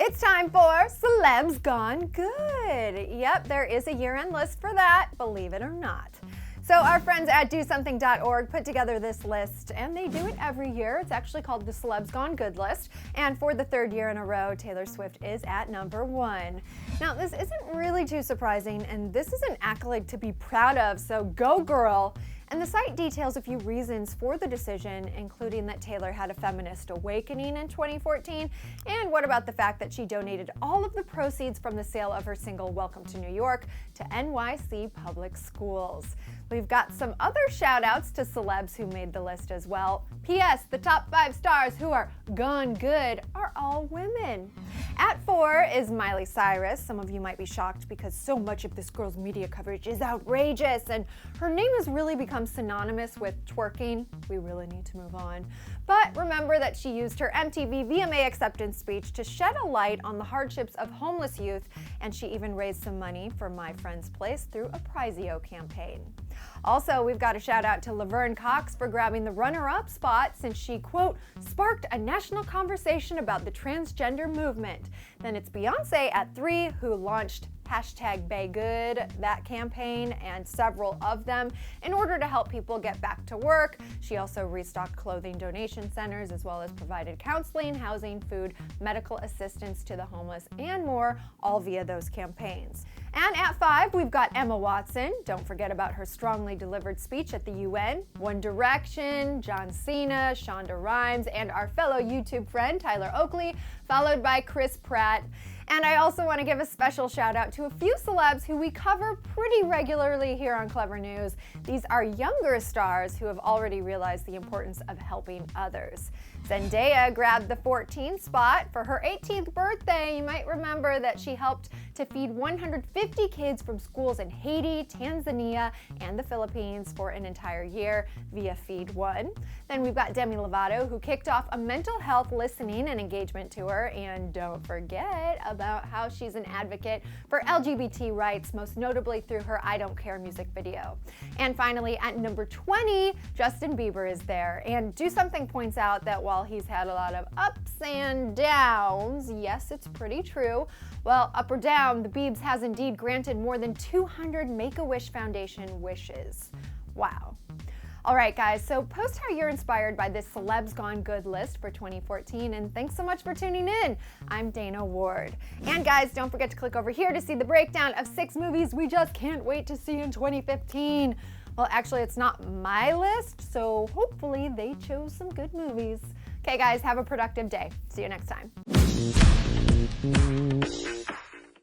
It's time for Celebs Gone Good. Yep, there is a year-end list for that, believe it or not. So our friends at DoSomething.org put together this list, and they do it every year. It's actually called the Celebs Gone Good list, and for the third year in a row, Taylor Swift is at number 1. Now, this isn't really too surprising, and this is an accolade to be proud of, so go girl. And the site details a few reasons for the decision, including that Taylor had a feminist awakening in 2014, and what about the fact that she donated all of the proceeds from the sale of her single Welcome to New York to NYC public schools. We've got some other shout outs to celebs who made the list as well. P.S. The top 5 stars who are gone good are all women. At 4 is Miley Cyrus. Some of you might be shocked because so much of this girl's media coverage is outrageous, and her name has really become synonymous with twerking. We really need to move on. But remember that she used her MTV VMA acceptance speech to shed a light on the hardships of homeless youth, and she even raised some money for My Friend's Place through a Prizeo campaign. Also, we've got a shout out to Laverne Cox for grabbing the runner-up spot since she, quote, sparked a national conversation about the transgender movement. Then it's Beyonce at 3 who launched #BayGood, that campaign, and several of them in order to help people get back to work. She also restocked clothing donation centers as well as provided counseling, housing, food, medical assistance to the homeless, and more, all via those campaigns. And at 5, we've got Emma Watson. Don't forget about her strongly delivered speech at the UN, One Direction, John Cena, Shonda Rhimes, and our fellow YouTube friend Tyler Oakley, followed by Chris Pratt. And I also want to give a special shout out to a few celebs who we cover pretty regularly here on Clevver News. These are younger stars who have already realized the importance of helping others. Zendaya grabbed the 14th spot for her 18th birthday. You might remember that she helped to feed 150 kids from schools in Haiti, Tanzania, and the Philippines for an entire year via Feed One. Then we've got Demi Lovato, who kicked off a mental health listening and engagement tour, and don't forget about how she's an advocate for LGBT rights, most notably through her I Don't Care music video. And finally, at number 20, Justin Bieber is there. And Do Something points out that while he's had a lot of ups and downs, yes, it's pretty true, well, up or down, the Biebs has indeed granted more than 200 Make-A-Wish Foundation wishes. Wow. All right, guys, so post how you're inspired by this Celebs Gone Good list for 2014, and thanks so much for tuning in. I'm Dana Ward. And guys, don't forget to click over here to see the breakdown of 6 movies we just can't wait to see in 2015. Well, actually, it's not my list, so hopefully they chose some good movies. Okay, guys, have a productive day. See you next time.